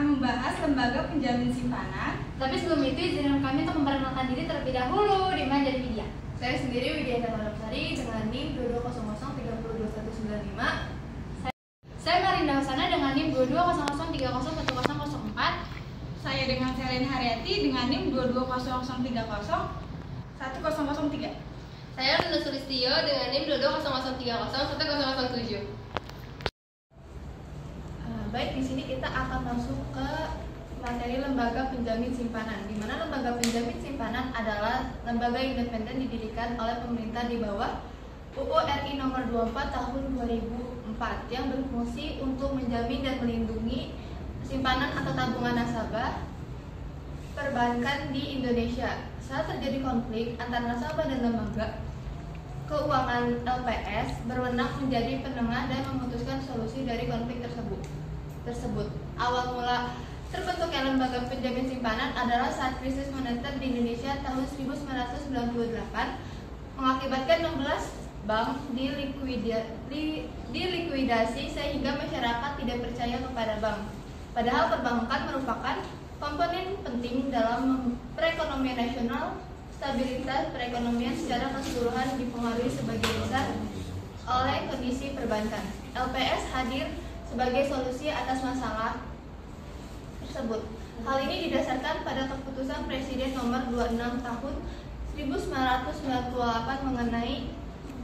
akan membahas lembaga penjamin simpanan. Tapi sebelum itu, izinkan kami untuk memperkenalkan diri terlebih dahulu. Dimana dari media? Saya sendiri Widya Sari dengan NIM 2200302195. Saya Marinda Husana dengan NIM 2200301004. Saya dengan Selene Haryati dengan NIM 2200301003. Saya Luna Sulistyo dengan NIM 2200301007. Baik, di sini kita akan masuk ke materi lembaga penjamin simpanan, di mana lembaga penjamin simpanan adalah lembaga independen didirikan oleh pemerintah di bawah UU RI Nomor 24 Tahun 2004 yang berfungsi untuk menjamin dan melindungi simpanan atau tabungan nasabah perbankan di Indonesia. Saat terjadi konflik antara nasabah dan lembaga keuangan, LPS berwenang menjadi penengah dan memutuskan solusi dari konflik tersebut. Awal mula terbentuknya lembaga penjamin simpanan adalah saat krisis moneter di Indonesia tahun 1998 mengakibatkan 16 bank dilikuidasi sehingga masyarakat tidak percaya kepada bank. Padahal perbankan merupakan komponen penting dalam perekonomian nasional. Stabilitas perekonomian secara keseluruhan dipengaruhi sebagian besar oleh kondisi perbankan. LPS hadir sebagai solusi atas masalah tersebut. Hal ini didasarkan pada keputusan Presiden Nomor 26 Tahun 1998 mengenai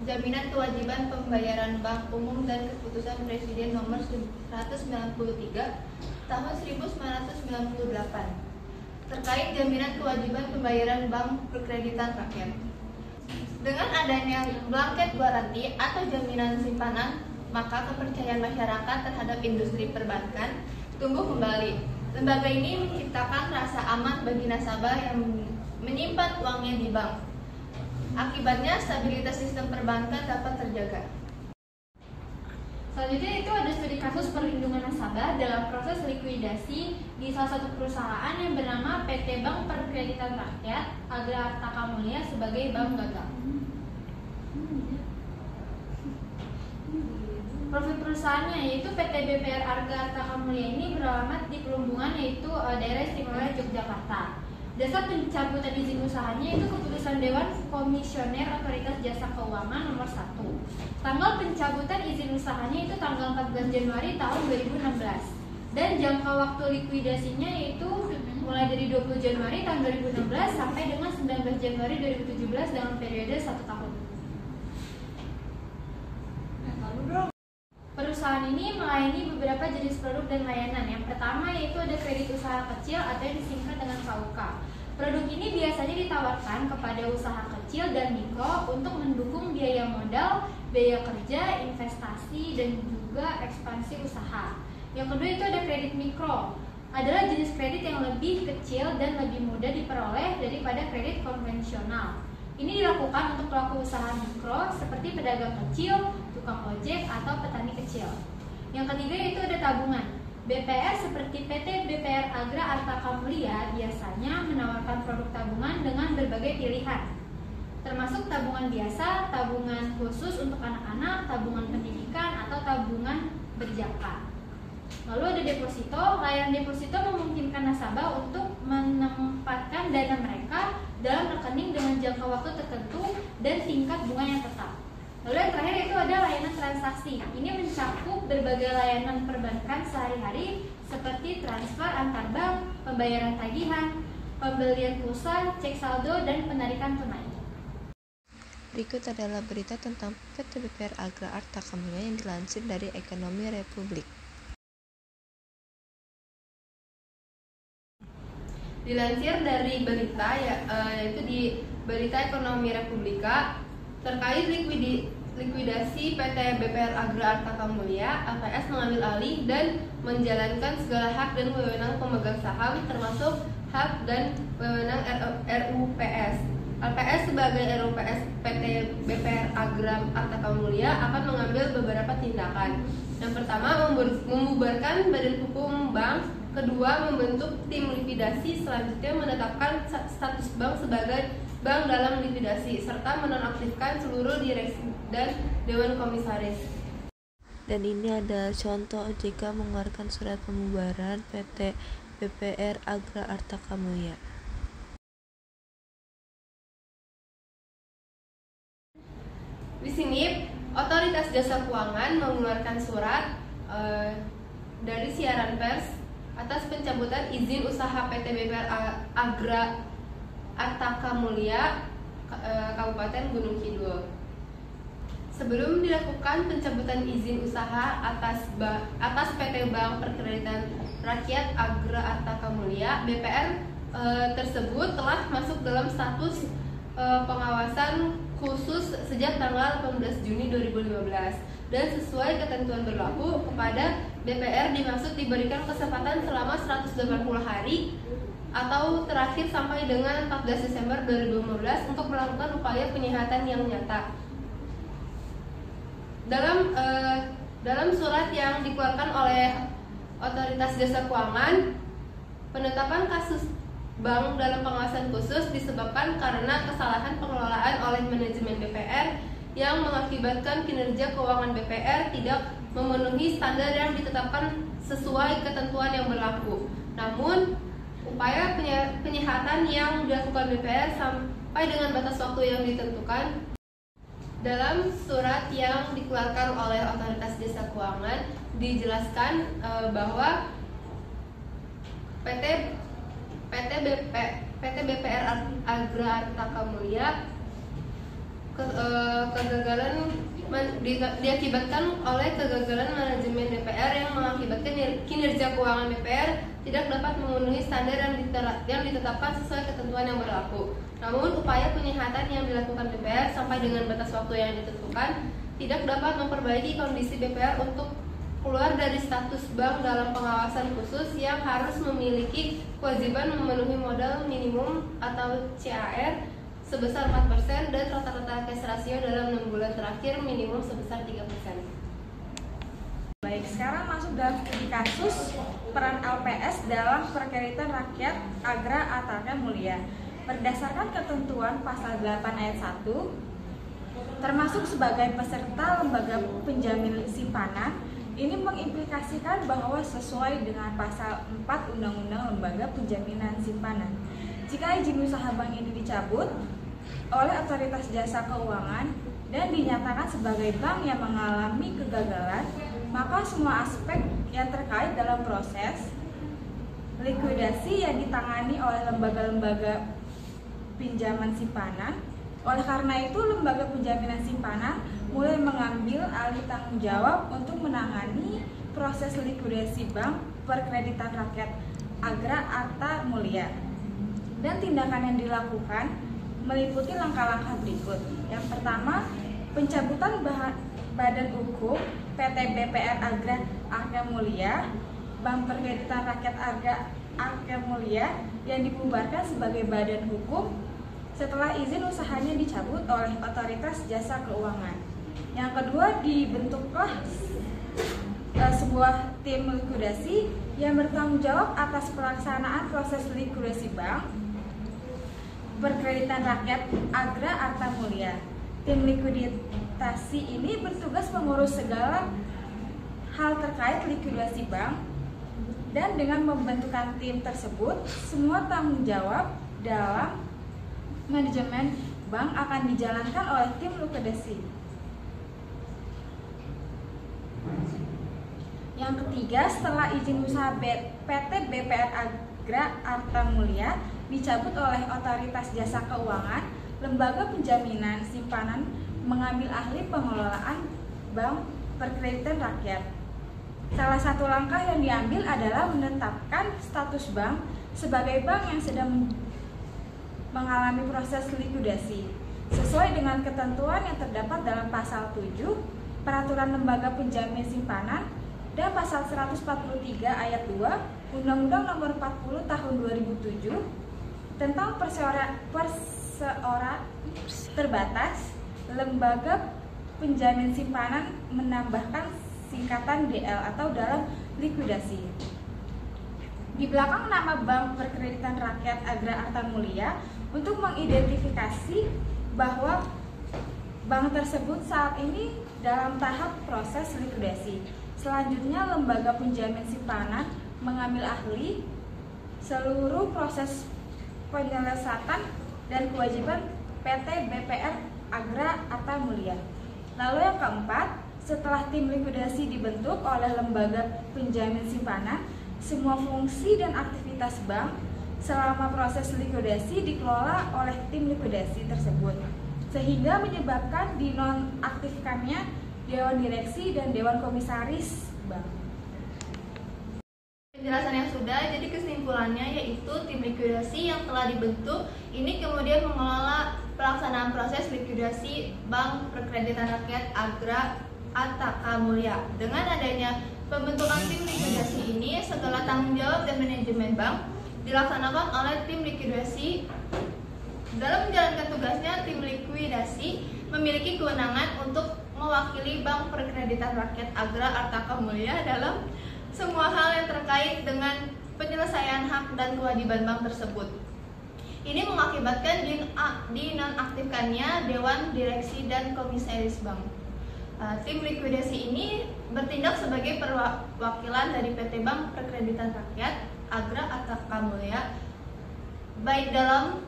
jaminan kewajiban pembayaran bank umum dan keputusan Presiden Nomor 193 Tahun 1998 terkait jaminan kewajiban pembayaran bank perkreditan rakyat. Dengan adanya blanket garansi atau jaminan simpanan, maka kepercayaan masyarakat terhadap industri perbankan tumbuh kembali. Lembaga ini menciptakan rasa aman bagi nasabah yang menyimpan uangnya di bank. Akibatnya, stabilitas sistem perbankan dapat terjaga. Selanjutnya itu ada studi kasus perlindungan nasabah dalam proses likuidasi di salah satu perusahaan yang bernama PT Bank Perkreditan Rakyat Agra Artaka Mulia sebagai bank gagal. Profil perusahaannya yaitu PT BPR Agra Artaka Mulia ini beralamat di Pelumbunan yaitu daerah istimewa Yogyakarta. Dasar pencabutan izin usahanya itu keputusan Dewan Komisioner Otoritas Jasa Keuangan nomor 1. Tanggal pencabutan izin usahanya itu tanggal 14 Januari tahun 2016. Dan jangka waktu likuidasinya yaitu mulai dari 20 Januari tahun 2016 sampai dengan 19 Januari 2017 dalam periode 1 tahun. Perusahaan ini melayani beberapa jenis produk dan layanan. Yang pertama yaitu ada kredit usaha kecil atau yang disingkat dengan KUK. Produk ini biasanya ditawarkan kepada usaha kecil dan mikro untuk mendukung biaya modal, biaya kerja, investasi, dan juga ekspansi usaha. Yang kedua itu ada kredit mikro. Adalah jenis kredit yang lebih kecil dan lebih mudah diperoleh daripada kredit konvensional. Ini dilakukan untuk pelaku usaha mikro seperti pedagang kecil, tukang ojek, atau petani kecil. Yang ketiga itu ada tabungan. BPR seperti PT BPR Agra Artaka Mulia biasanya menawarkan produk tabungan dengan berbagai pilihan, termasuk tabungan biasa, tabungan khusus untuk anak-anak, tabungan pendidikan, atau tabungan berjangka. Lalu ada deposito. Layanan deposito memungkinkan nasabah untuk menempatkan dana mereka dalam rekening dengan jangka waktu tertentu dan tingkat bunga yang tetap. Lalu yang terakhir itu ada layanan transaksi. Ini mencakup berbagai layanan perbankan sehari-hari seperti transfer antar bank, pembayaran tagihan, pembelian pulsa, cek saldo, dan penarikan tunai. Berikut adalah berita tentang PT BPR Agra Artaka Mulia yang dilansir dari Ekonomi Republik. Dilansir dari berita yaitu di Berita Ekonomi Republika terkait likuidasi PT BPR Agra Artaka Mulia, LPS mengambil alih dan menjalankan segala hak dan wewenang pemegang saham termasuk hak dan wewenang RUPS. LPS sebagai RUPS PT BPR Agra Artaka Mulia akan mengambil beberapa tindakan. Yang pertama, membubarkan badan hukum bank. Kedua, membentuk tim likuidasi. Selanjutnya, menetapkan status bank sebagai bank dalam likuidasi serta menonaktifkan seluruh direksi dan dewan komisaris. Dan ini adalah contoh OJK mengeluarkan surat pembubaran PT BPR Agra Artaka Mulia. Di sini Otoritas Jasa Keuangan mengeluarkan surat dari siaran pers atas pencabutan izin usaha PT BPR Agra Artaka Mulia Kabupaten Gunung Kidul. Sebelum dilakukan pencabutan izin usaha atas PT Bank Perkreditan Rakyat Agra Artaka Mulia, BPR tersebut telah masuk dalam status pengawasan khusus sejak tanggal 18 Juni 2015 dan sesuai ketentuan berlaku kepada BPR dimaksud diberikan kesempatan selama 180 hari atau terakhir sampai dengan 14 Desember 2015 untuk melakukan upaya penyihatan yang nyata. Dalam surat yang dikeluarkan oleh Otoritas Jasa Keuangan, penetapan kasus bank dalam pengawasan khusus disebabkan karena kesalahan pengelolaan oleh manajemen BPR yang mengakibatkan kinerja keuangan BPR tidak memenuhi standar yang ditetapkan sesuai ketentuan yang berlaku. Namun, upaya penyihatan yang dilakukan BPR sampai dengan batas waktu yang ditentukan. Dalam surat yang dikeluarkan oleh Otoritas Jasa Keuangan dijelaskan bahwa PT BPR Agra Artaka Mulia kegagalan diakibatkan oleh kegagalan manajemen BPR yang mengakibatkan kinerja keuangan BPR tidak dapat memenuhi standar yang ditetapkan sesuai ketentuan yang berlaku. Namun upaya penyihatan yang dilakukan BPR sampai dengan batas waktu yang ditentukan tidak dapat memperbaiki kondisi BPR untuk keluar dari status bank dalam pengawasan khusus yang harus memiliki kewajiban memenuhi modal minimum atau CAR sebesar 4% dan rata-rata cash ratio dalam 6 bulan terakhir minimum sebesar 3%. Baik, sekarang masuk dalam studi kasus peran LPS dalam Perkreditan Rakyat Agra Artaka Mulia. Berdasarkan ketentuan pasal 8 ayat 1, termasuk sebagai peserta lembaga penjamin simpanan, ini mengimplikasikan bahwa sesuai dengan pasal 4 Undang-Undang Lembaga Penjaminan Simpanan, jika izin usaha bank ini dicabut oleh Otoritas Jasa Keuangan dan dinyatakan sebagai bank yang mengalami kegagalan, maka semua aspek yang terkait dalam proses likuidasi yang ditangani oleh lembaga-lembaga pinjaman simpanan. Oleh karena itu, lembaga penjaminan simpanan mulai mengambil alih tanggung jawab untuk menangani proses likuidasi bank Perkreditan Rakyat Agra Arta Mulia. Dan tindakan yang dilakukan meliputi langkah-langkah berikut. Yang pertama, pencabutan badan hukum PT BPR Agra Arta Mulia, Bank Perkreditan Rakyat Agra Arta Mulia yang dibubarkan sebagai badan hukum setelah izin usahanya dicabut oleh Otoritas Jasa Keuangan. Yang kedua, dibentuklah sebuah tim likuidasi yang bertanggung jawab atas pelaksanaan proses likuidasi bank Perkreditan Rakyat Agra Arta Mulia. Tim likuidasi ini bertugas mengurus segala hal terkait likuidasi bank, dan dengan membentukkan tim tersebut, semua tanggung jawab dalam manajemen bank akan dijalankan oleh tim likuidasi. Yang ketiga, setelah izin usaha PT BPR Agra Arta Mulia dicabut oleh Otoritas Jasa Keuangan, lembaga penjaminan simpanan mengambil ahli pengelolaan bank Perkreditan Rakyat. Salah satu langkah yang diambil adalah menetapkan status bank sebagai bank yang sedang mengalami proses likuidasi sesuai dengan ketentuan yang terdapat dalam pasal 7 Peraturan Lembaga Penjamin Simpanan dan pasal 143 ayat 2 Undang-Undang Nomor 40 Tahun 2007 tentang perseorangan terbatas. Lembaga penjamin simpanan menambahkan singkatan DL atau dalam likuidasi. Di belakang nama Bank Perkreditan Rakyat Agra Arta Mulia untuk mengidentifikasi bahwa bank tersebut saat ini dalam tahap proses likuidasi. Selanjutnya, lembaga penjamin simpanan mengambil ahli seluruh proses penyelesaian dan kewajiban PT BPR Agra Arta Mulia. Lalu yang keempat, setelah tim likuidasi dibentuk oleh lembaga penjamin simpanan, semua fungsi dan aktivitas bank selama proses likuidasi dikelola oleh tim likuidasi tersebut, sehingga menyebabkan dinonaktifkannya Dewan Direksi dan Dewan Komisaris Bank. Penjelasan yang sudah, jadi kesimpulannya yaitu tim likuidasi yang telah dibentuk ini kemudian mengelola pelaksanaan proses likuidasi Bank Perkreditan Rakyat Agra Arta Mulia. Dengan adanya pembentukan tim likuidasi ini, segala tanggung jawab dan manajemen bank dilaksanakan oleh tim likuidasi. Dalam menjalankan tugasnya, tim likuidasi memiliki kewenangan untuk mewakili Bank Perkreditan Rakyat Agra Arta Mulia dalam semua hal yang terkait dengan penyelesaian hak dan kewajiban bank tersebut. Ini mengakibatkan dinonaktifkannya Dewan Direksi dan Komisaris Bank. Tim likuidasi ini bertindak sebagai perwakilan dari PT Bank Perkreditan Rakyat Agra Arta Mulia, baik dalam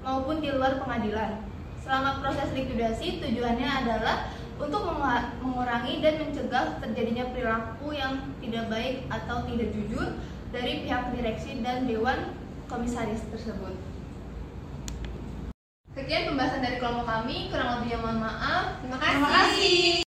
maupun di luar pengadilan. Selama proses likuidasi, tujuannya adalah untuk mengurangi dan mencegah terjadinya perilaku yang tidak baik atau tidak jujur dari pihak direksi dan Dewan Komisaris tersebut. Sekian pembahasan dari kelompok kami, kurang lebihnya mohon maaf. Terima kasih.